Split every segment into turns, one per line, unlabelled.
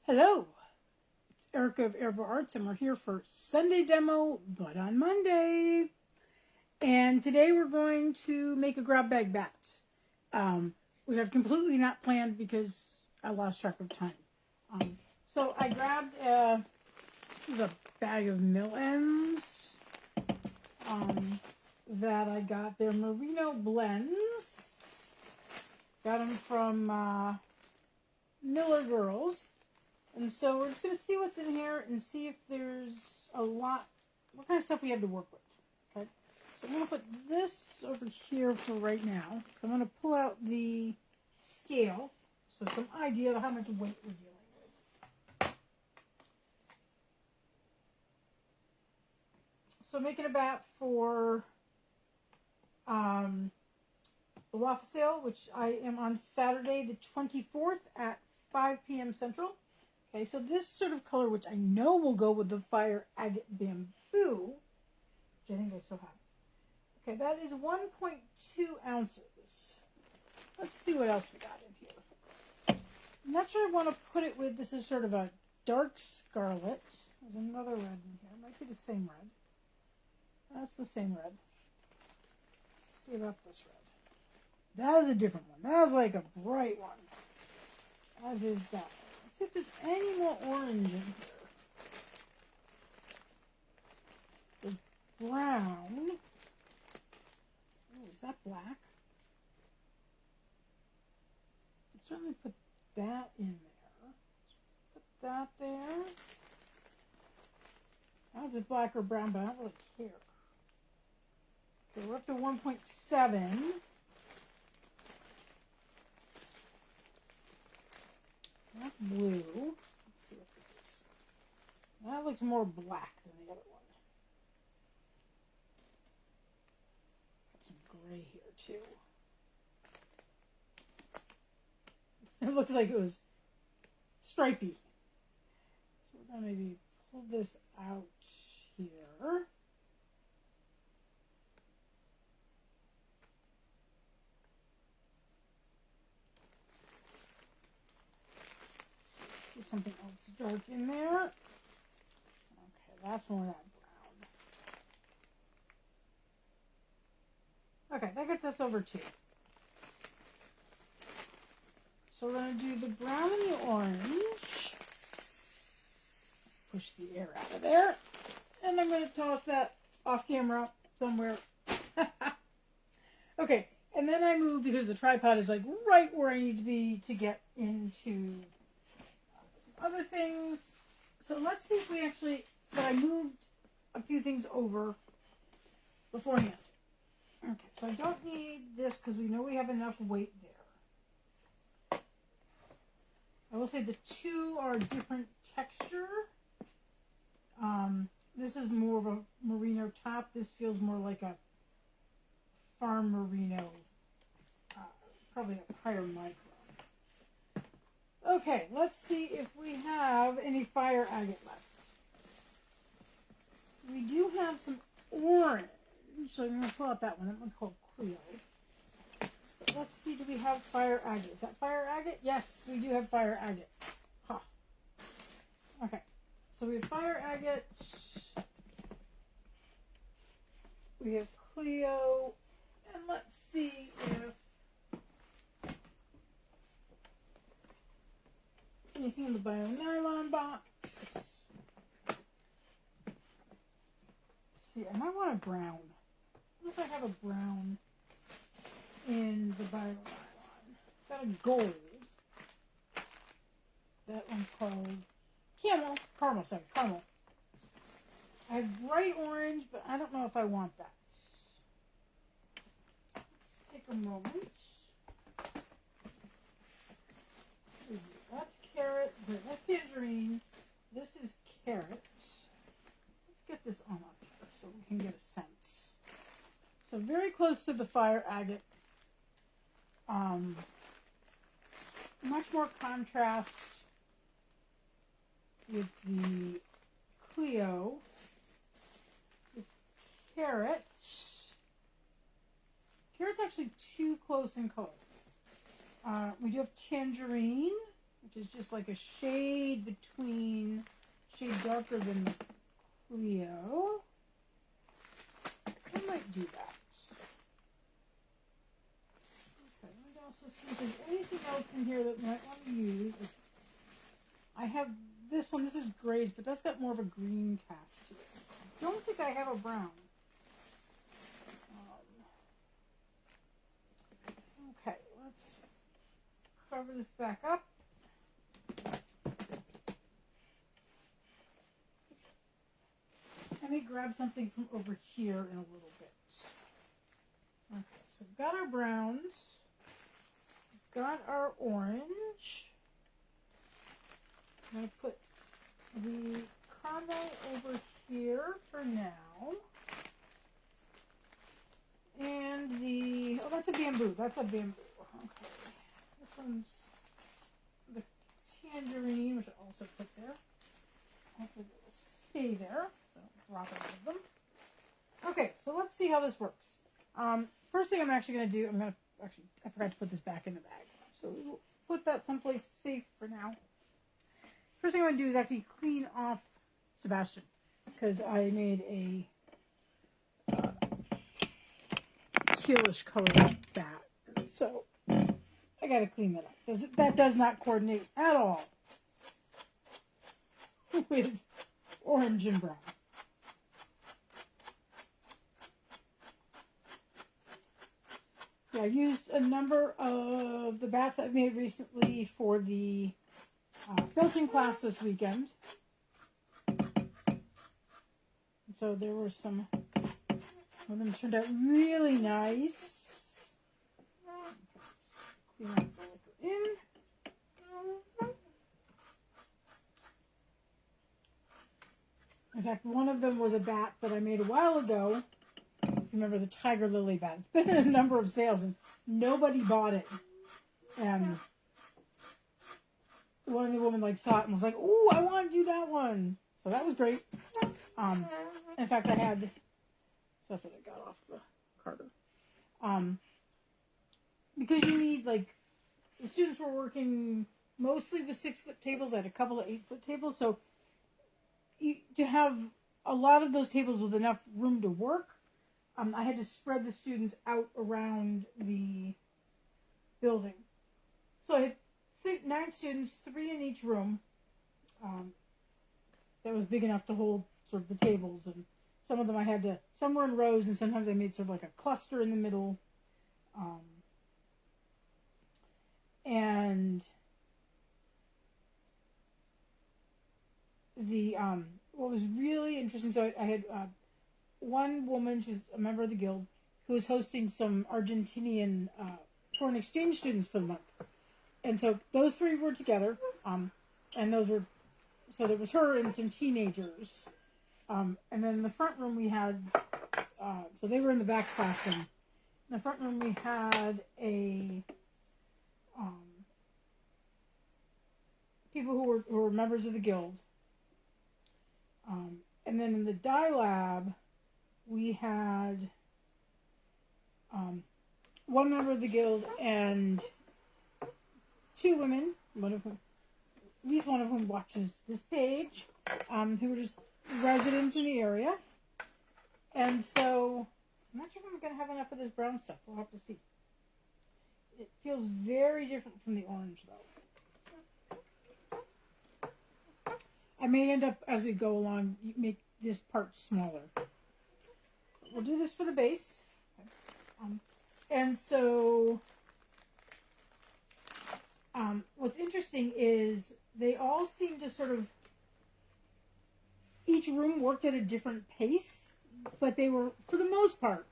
Hello, it's Erica of Erba Arts, and we're here for Sunday demo, but on Monday. And today we're going to make a grab bag bat, which I've completely not planned because I lost track of time. So I grabbed a bag of mill ends that I got. They're Merino blends. Got them from Miller Girls. And so we're just going to see what's in here and see if there's what kind of stuff we have to work with. Okay, so I'm going to put this over here for right now. So I'm going to pull out the scale, so some idea of how much weight we're dealing with. So making a bat for the waffle sale, which I am on Saturday the 24th at 5 p.m. Central. Okay, so this sort of color, which I know will go with the Fire Agate Bamboo, which I think I still have. Okay, that is 1.2 ounces. Let's see what else we got in here. I'm not sure I want to put it with, this is sort of a dark scarlet. There's another red in here. It might be the same red. That's the same red. Let's see about this red. That is a different one. That is like a bright one. As is that. Let's see if there's any more orange in here. There's brown. Oh, is that black? I'll certainly put that in there. Put that there. I don't know if it's black or brown, but I don't really care. Okay, we're up to 1.7. That's blue. Let's see what this is. That looks more black than the other one. Got some gray here too. It looks like it was stripy. So we're gonna maybe pull this out here. Something else dark in there. Okay, that's more of that brown. Okay, that gets us over 2. So we're going to do the brown and the orange. Push the air out of there. And I'm going to toss that off camera somewhere. Okay, and then I move because the tripod is like right where I need to be to get into other things. So let's see if we actually, but I moved a few things over beforehand. Okay, so I don't need this because we know we have enough weight there. I will say the two are different texture. This is more of a merino top. This feels more like a farm merino, probably a higher micron. Okay, let's see if we have any fire agate left. We do have some orange, so I'm going to pull out that one. That one's called Cleo. But let's see, do we have fire agate? Is that fire agate? Yes, we do have fire agate. Huh. Okay, so we have fire agate. We have Cleo. And let's see if anything in the bio nylon box. Let's see, I might want a brown. I don't know if I have a brown in the bio nylon. Got a gold. That one's called caramel. I have bright orange, but I don't know if I want that. Let's take a moment. That's carrot. That's tangerine. This is carrot. Let's get this on up here so we can get a sense. So very close to the fire agate. Much more contrast with the Cleo. With carrot. Carrot's actually too close in color. We do have tangerine, which is just like a shade darker than the Clio. I might do that. Okay, let me also see if there's anything else in here that I might want to use. I have this one. This is Grays, but that's got more of a green cast to it. I don't think I have a brown. Okay, let's cover this back up. Let me grab something from over here in a little bit. Okay, so we've got our browns. We've got our orange. I'm going to put the caramel over here for now. And oh, that's a bamboo. That's a bamboo. Okay. This one's the tangerine, which I'll also put there. Hopefully it will stay there. So drop it of them. Okay, so let's see how this works. First thing I'm actually going to do, I forgot to put this back in the bag. So we'll put that someplace safe for now. First thing I'm going to do is actually clean off Sebastian, because I made a tealish colored bat. So I got to clean that up. That does not coordinate at all with orange and brown. Yeah, I used a number of the bats I've made recently for the felting class this weekend. So there were some of them turned out really nice. Clean up the liquor in. In fact, one of them was a bat that I made a while ago. Remember the tiger lily bat? It's been in a number of sales and nobody bought it. And one of the women saw it and was like, "Ooh, I want to do that one." So that was great. In fact, I had. So that's what I got off the Carter. Because you need the students were working mostly with 6-foot tables. I had a couple of 8-foot tables, so to have a lot of those tables with enough room to work. I had to spread the students out around the building. So I had 9 students, 3 in each room. That was big enough to hold sort of the tables. And some of them some were in rows, and sometimes I made sort of like a cluster in the middle. And what was really interesting, so I had one woman, she's a member of the guild, who was hosting some Argentinian foreign exchange students for the month. And so those 3 were together, and so there was her and some teenagers. And then in the front room we had, so they were in the back classroom. In the front room we had people who were members of the guild. And then in the dye lab, we had one member of the guild and 2 women, at least one of whom watches this page, who were just residents in the area. And so I'm not sure if I'm going to have enough of this brown stuff. We'll have to see. It feels very different from the orange, though. I may end up, as we go along, make this part smaller. We'll do this for the base. And so what's interesting is they all seem to sort of, each room worked at a different pace, but they were, for the most part,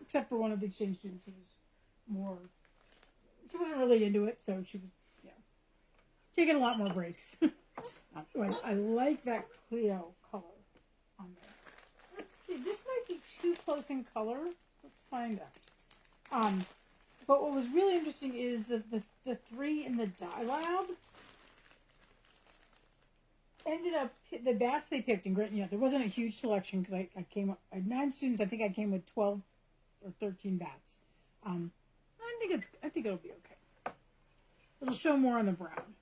except for one of the exchange students who was she wasn't really into it, so she was, taking a lot more breaks. I like that Clio color on there. Let's see, this might be too close in color. Let's find out. But what was really interesting is that the 3 in the dye lab ended up, the bats they picked, and granted, there wasn't a huge selection because I had 9 students. I think I came with 12 or 13 bats. I think it'll be okay. It'll show more on the brown.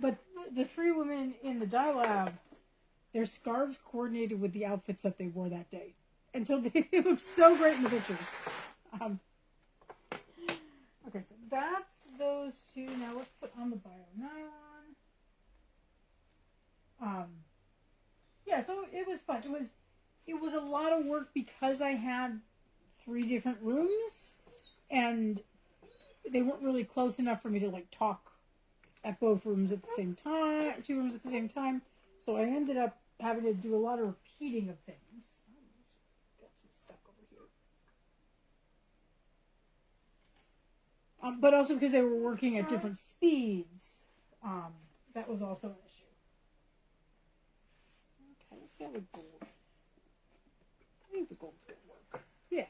But the three women in the dye lab, their scarves coordinated with the outfits that they wore that day. And so they look so great in the pictures. Okay, so that's those two. Now let's put on the bio nylon. Yeah, so it was fun. It was a lot of work because I had 3 different rooms, and they weren't really close enough for me to like talk at both rooms at the same time, 2 rooms at the same time. So I ended up having to do a lot of repeating of things. Got some stuck over here. But also because they were working at different speeds, that was also an issue. Okay, let's see how the gold. I think the gold's gonna work. Yeah.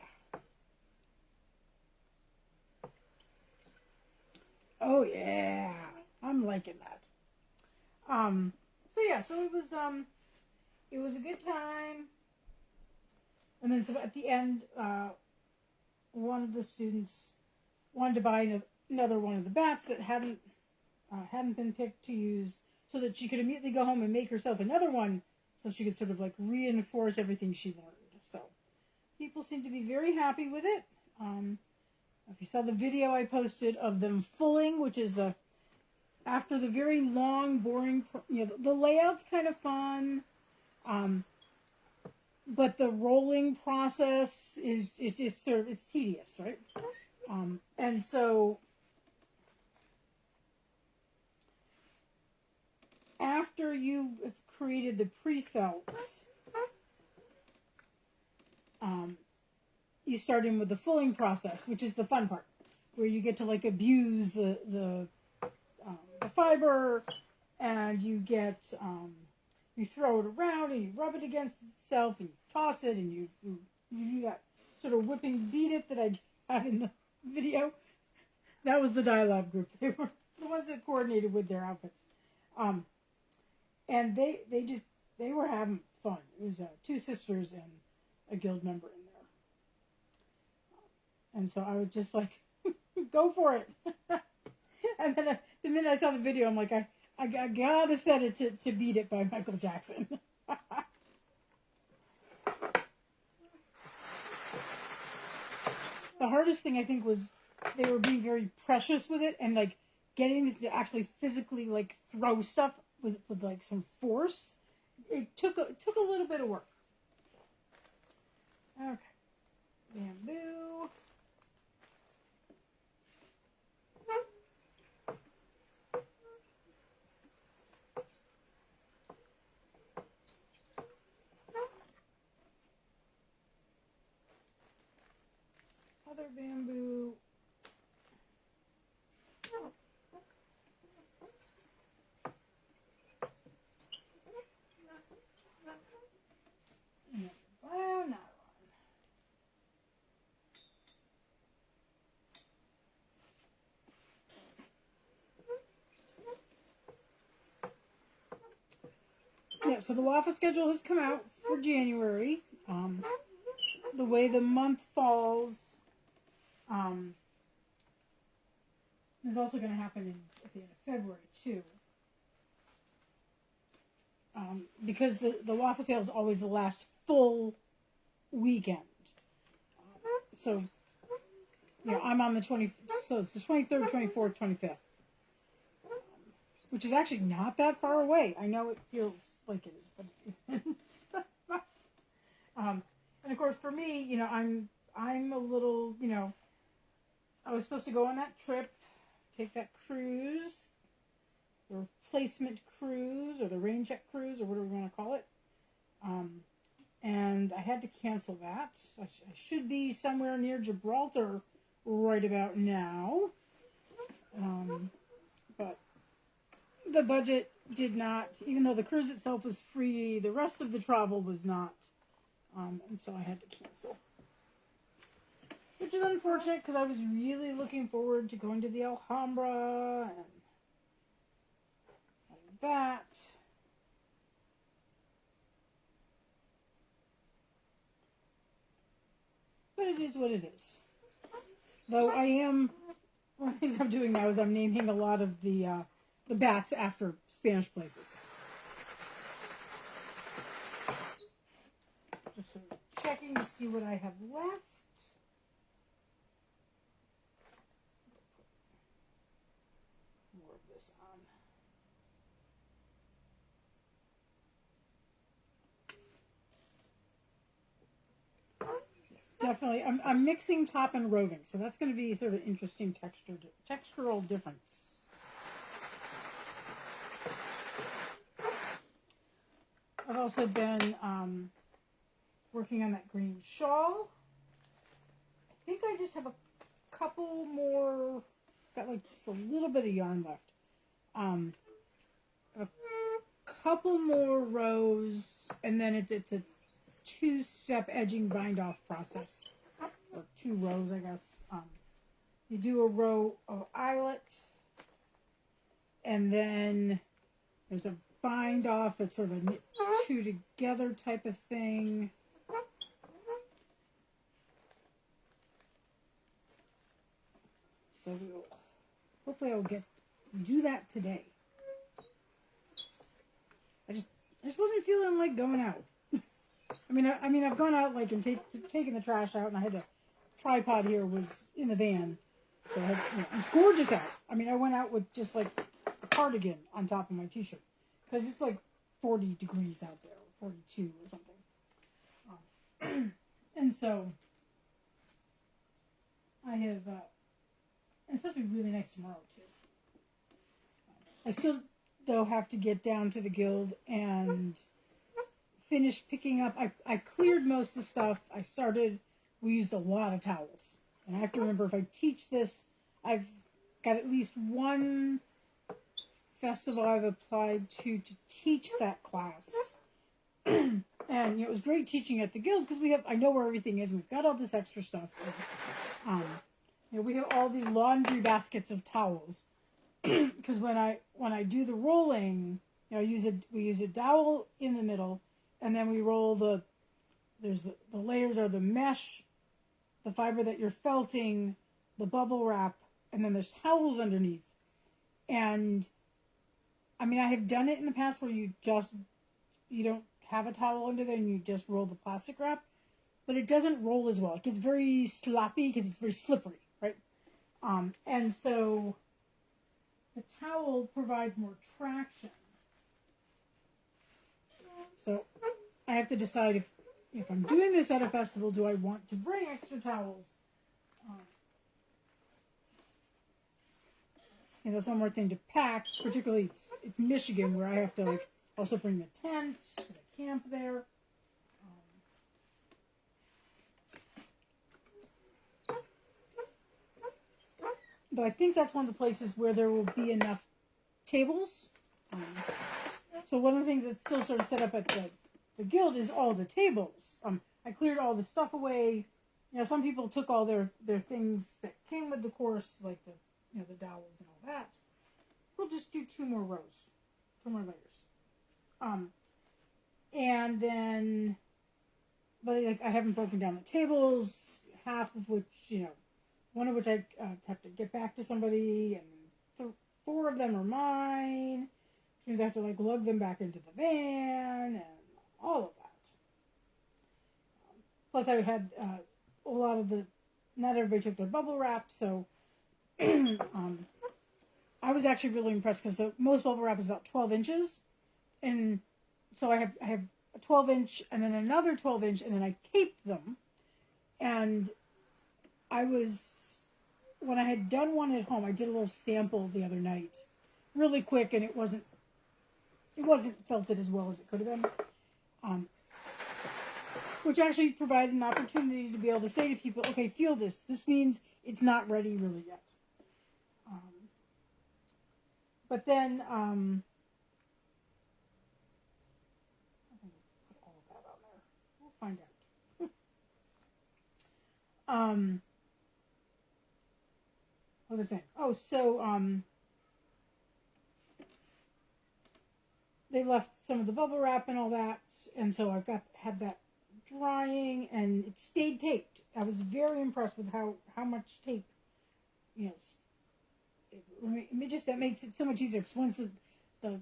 Oh yeah, I'm liking that. So yeah, so it was a good time. And then so at the end, one of the students wanted to buy another one of the bats that hadn't been picked to use, so that she could immediately go home and make herself another one, so she could sort of like reinforce everything she learned. So people seem to be very happy with it. If you saw the video I posted of them fulling, which is after the very long, boring, the layout's kind of fun, but the rolling process is it's tedious, right? And so after you have created the pre-felts, you start in with the fulling process, which is the fun part, where you get to like abuse the fiber, and you get you throw it around and you rub it against itself and you toss it and you do that sort of whipping beat it that I had in the video. That was the dye lab group. They were the ones that coordinated with their outfits, and they were having fun. It was 2 sisters and a guild member in there. And so I was just like, go for it. And then the minute I saw the video, I'm like, I gotta set it to Beat It by Michael Jackson. The hardest thing I think was they were being very precious with it and like getting to actually physically like throw stuff with like some force. It took a little bit of work. Okay. Bamboo. Other bamboo. And bio nylon. Yeah, so the WAFA schedule has come out for January. The way the month falls, is also going to happen at the end of February too. Because the WAFA sale is always the last full weekend. So, I'm on the 20th, so it's the 23rd, 24th, 25th. Which is actually not that far away. I know it feels like it is, but it isn't. And of course, for me, I'm a little, I was supposed to go on that trip, take that cruise, the replacement cruise, or the rain check cruise, or whatever you want to call it. And I had to cancel that. I should be somewhere near Gibraltar right about now. But the budget did not, even though the cruise itself was free, the rest of the travel was not. And so I had to cancel. Which is unfortunate because I was really looking forward to going to the Alhambra and all of that. But it is what it is. Though one of the things I'm doing now is I'm naming a lot of the bats after Spanish places. Just sort of checking to see what I have left. More of this on. Definitely, I'm mixing top and roving, so that's going to be sort of interesting textural difference. I've also been working on that green shawl. I think I just have a couple more. Got like just a little bit of yarn left. A couple more rows, and then it's a two-step edging bind-off process, or 2 rows, I guess. You do a row of eyelet, and then there's a bind-off that's sort of a knit 2 together type of thing. So hopefully I'll do that today. I just wasn't feeling like going out. I mean, I've gone out like and taken the trash out, and I had a tripod here was in the van, so it's gorgeous out. I mean, I went out with just like a cardigan on top of my t-shirt because it's like 40 degrees out there, 42 or something. And so I have, it's supposed to be really nice tomorrow too. I still though have to get down to the guild and finish picking up. I cleared most of the stuff. We used a lot of towels. And I have to remember, if I teach this, I've got at least one festival I've applied to teach that class. And it was great teaching at the guild because I know where everything is. We've got all this extra stuff. We have all these laundry baskets of towels. Because when I do the rolling, we use a dowel in the middle. And then we roll the layers are the mesh, the fiber that you're felting, the bubble wrap, and then there's towels underneath. And I mean, I have done it in the past where you don't have a towel under there and you just roll the plastic wrap, but it doesn't roll as well. It gets very sloppy because it's very slippery, right? And so the towel provides more traction. So I have to decide if I'm doing this at a festival, do I want to bring extra towels? And that's one more thing to pack, particularly it's Michigan where I have to also bring the tent, because I camp there. Though I think that's one of the places where there will be enough tables. So one of the things that's still sort of set up at the guild is all the tables. I cleared all the stuff away. Some people took all their things that came with the course, like the dowels and all that. We'll just do 2 more rows, 2 more layers. And then, but I haven't broken down the tables, half of which, one of which I have to get back to somebody, and 4 of them are mine. Which means I have to lug them back into the van and all of that. Plus, I had a lot of not everybody took their bubble wrap, so I was actually really impressed because most bubble wrap is about 12 inches, and so I have a 12-inch and then another 12-inch, and then I taped them, and when I had done one at home, I did a little sample the other night, really quick, and it wasn't felted as well as it could have been, which actually provided an opportunity to be able to say to people, okay, feel this. This means it's not ready really yet. But then, I think we'll put all of that on there. We'll find out. What was I saying? Oh, so, they left some of the bubble wrap and all that, and so had that drying, and it stayed taped. I was very impressed with how much tape that makes it so much easier. Because once the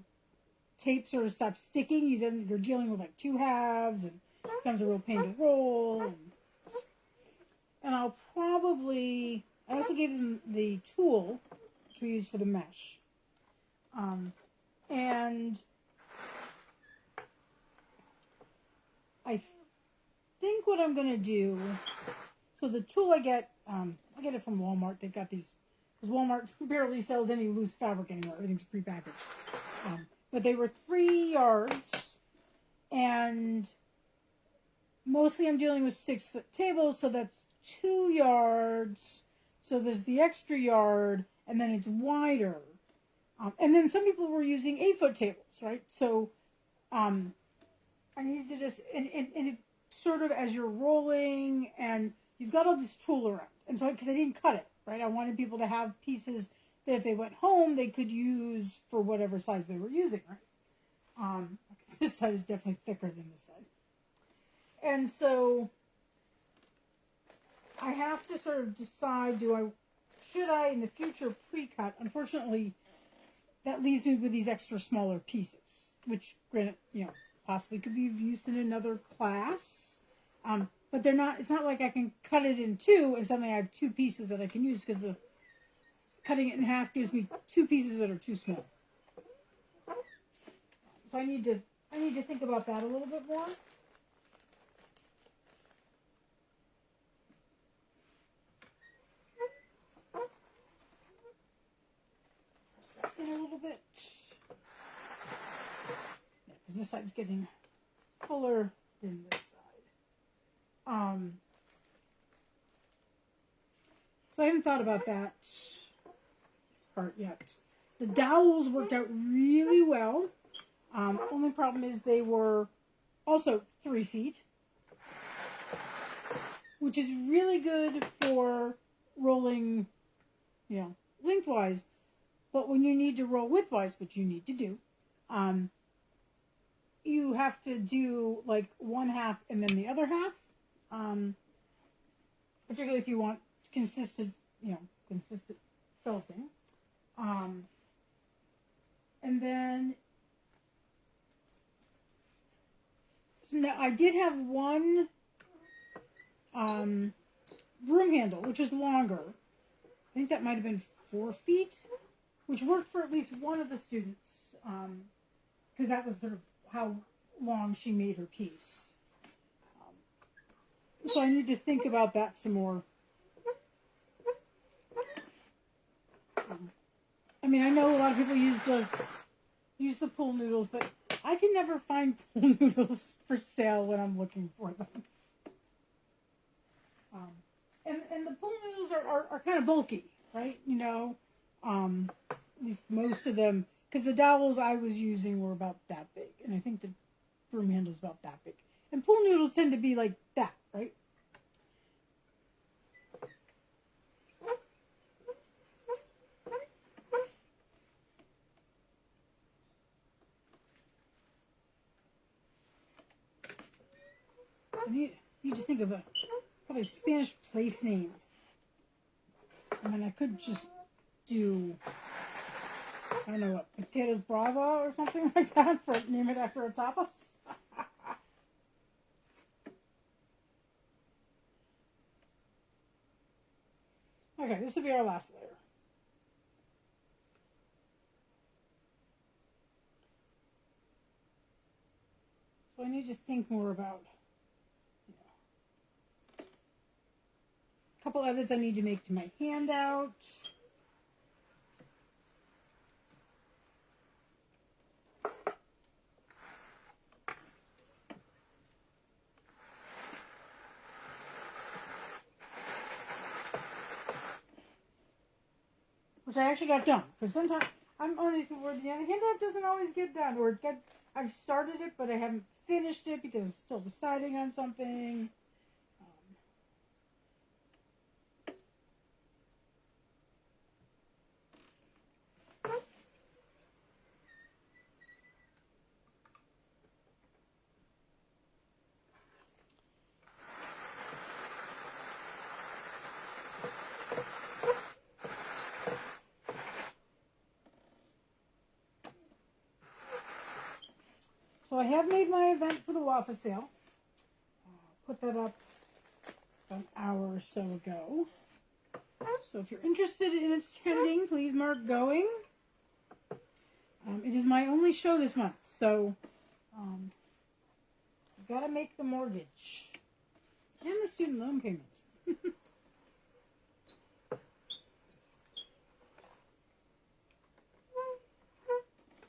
tape sort of stops sticking, you're dealing with like two halves, and it becomes a real pain to roll. And I also gave them the tool which we use for the mesh. And I think what I'm going to do, so the tool I get it from Walmart. They've got these, because Walmart barely sells any loose fabric anymore. Everything's prepackaged. But they were 3 yards, and mostly I'm dealing with 6-foot tables, so that's 2 yards. So there's the extra yard, and then it's wider. And then some people were using 8-foot tables, right? So I needed to just, and it sort of, as you're rolling, and you've got all this tool around. And so, because I didn't cut it, right? I wanted people to have pieces that if they went home, they could use for whatever size they were using, right? This side is definitely thicker than this side. And so I have to sort of decide, should I in the future pre-cut? Unfortunately, that leaves me with these extra smaller pieces, which, granted, possibly could be of use in another class. But it's not like I can cut it in two and suddenly I have 2 pieces that I can use, because cutting it in half gives me 2 pieces that are too small. So I need to think about that a little bit more. Press that in a little bit. Because this side's getting fuller than this side. So I haven't thought about that part yet. The dowels worked out really well. Only problem is they were also 3 feet, which is really good for rolling, lengthwise. But when you need to roll widthwise, which you need to do, you have to do like one half and then the other half. Particularly if you want consistent felting. And then, so now I did have one broom handle, which is longer. I think that might have been 4 feet, which worked for at least one of the students, because that was sort of how long she made her piece. So I need to think about that some more. I know a lot of people use the pool noodles, but I can never find pool noodles for sale when I'm looking for them. And the pool noodles are kind of bulky, right? At least most of them, because the dowels I was using were about that big, and I think the broom handle is about that big. And pool noodles tend to be like that, right? I need to think of probably a Spanish place name. I could just do, I don't know what, Potatoes Brava or something like that, name it after a tapas. Okay, this will be our last layer. So I need to think more about a couple edits I need to make to my handout. Which I actually got done, because sometimes I'm one of these people where the handout doesn't always get done, or I've started it but I haven't finished it because I'm still deciding on something. So I have made my event for the waffle sale. Put that up an hour or so ago. So if you're interested in attending, please mark going. It is my only show this month, so I've got to make the mortgage and the student loan payment.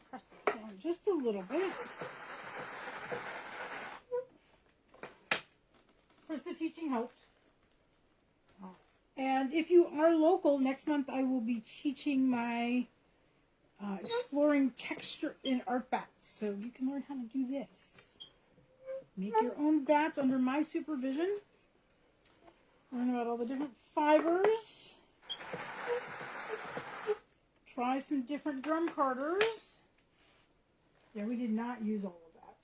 Press that down just a little bit. Of course, the teaching helped. And if you are local, next month I will be teaching my exploring texture in art bats. So you can learn how to do this. Make your own bats under my supervision. Learn about all the different fibers. Try some different drum carders. Yeah, we did not use all of that.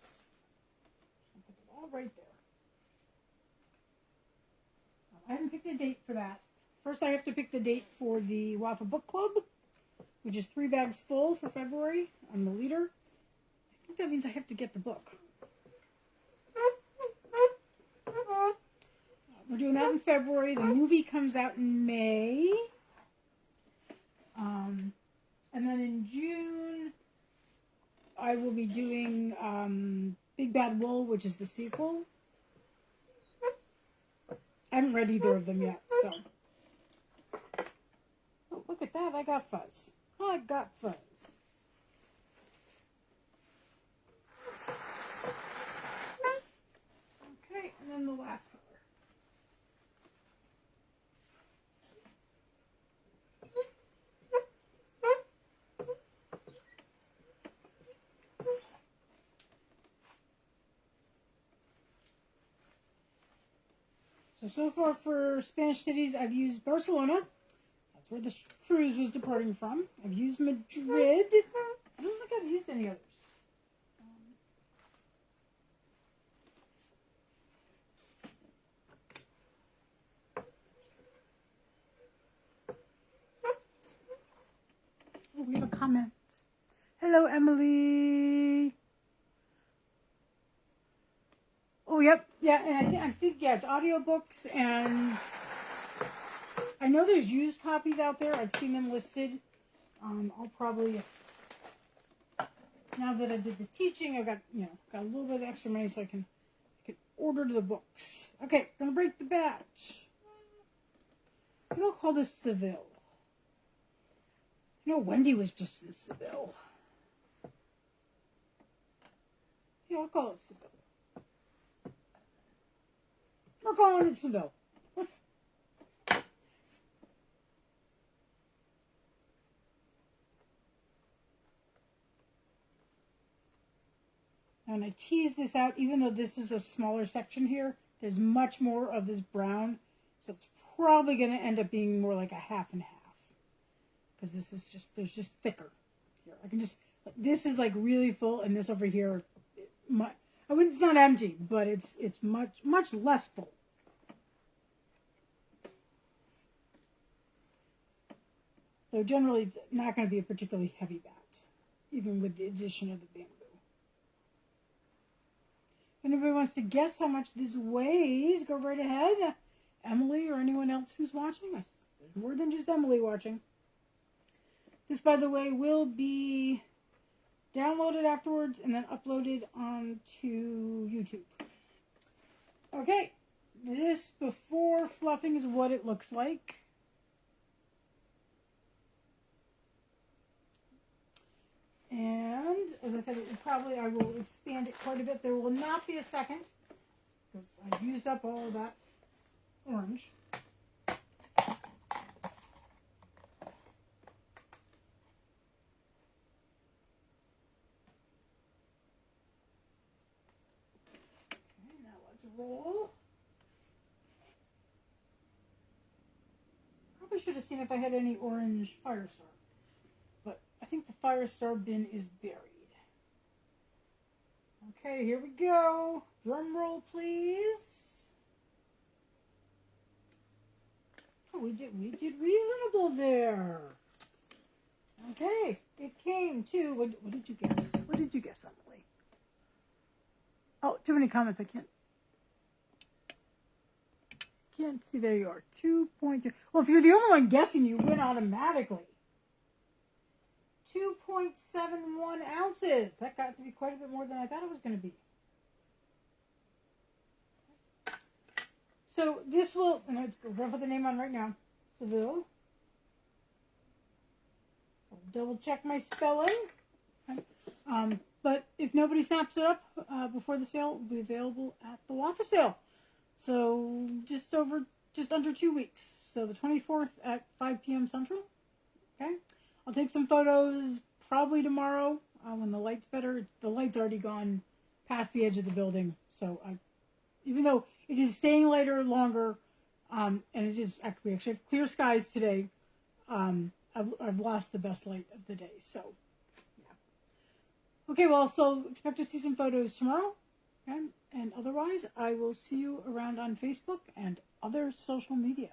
I'll put it all right there. I haven't picked a date for that. First, I have to pick the date for the Waffle Book Club, which is 3 bags full for February. I'm the leader. I think that means I have to get the book. We're doing that in February. The movie comes out in May. And then in June, I will be doing Big Bad Wool, which is the sequel. I haven't read either of them yet, so. Oh, look at that. I got fuzz. I got fuzz. Okay, and then the last color. So far for Spanish cities, I've used Barcelona. That's where the cruise was departing from. I've used Madrid. I don't think I've used any others. Oh, we have a comment. Hello, Emily. Oh, yep. Yeah, and I think yeah, it's audiobooks, and I know there's used copies out there. I've seen them listed. I'll probably, now that I did the teaching, I've got a little bit of extra money so I can order the books. Okay, gonna break the batch. I'm gonna call this Seville. Wendy was just in Seville. Yeah, I'll call it Seville. We're calling it Seville. And I tease this out, even though this is a smaller section here, there's much more of this brown, so it's probably going to end up being more like a half and half. Because this is just, there's just thicker here. I can just, this is like really full, and this over here, I wouldn't, it's not empty, but it's much less full. So generally, it's not going to be a particularly heavy bat, even with the addition of the bamboo. If anybody wants to guess how much this weighs, go right ahead. Emily or anyone else who's watching. There's more than just Emily watching. This, by the way, will be downloaded afterwards and then uploaded onto YouTube. Okay, this before fluffing is what it looks like. And as I said, I will expand it quite a bit. There will not be a second because I've used up all of that orange. Roll. Probably should have seen if I had any orange Firestar, but I think the Firestar bin is buried. Okay, here we go. Drum roll, please. Oh, we did reasonable there. Okay, it came to what did you guess? What did you guess, Emily? Oh, too many comments. I can't see. There you are. 2.2. Well, if you're the only one guessing, you win automatically. 2.71 ounces. That got to be quite a bit more than I thought it was going to be. So this will, and I'm going to put the name on right now. Seville. I'll double check my spelling. Okay. But if nobody snaps it up before the sale, it will be available at the Waffle Sale. So just under 2 weeks. So the 24th at 5 p.m. Central. Okay. I'll take some photos probably tomorrow when the light's better. The light's already gone past the edge of the building. So even though it is staying later longer, and it is we actually have clear skies today, I've lost the best light of the day. So, yeah. Okay, well, so expect to see some photos tomorrow. Okay? And otherwise, I will see you around on Facebook and other social media.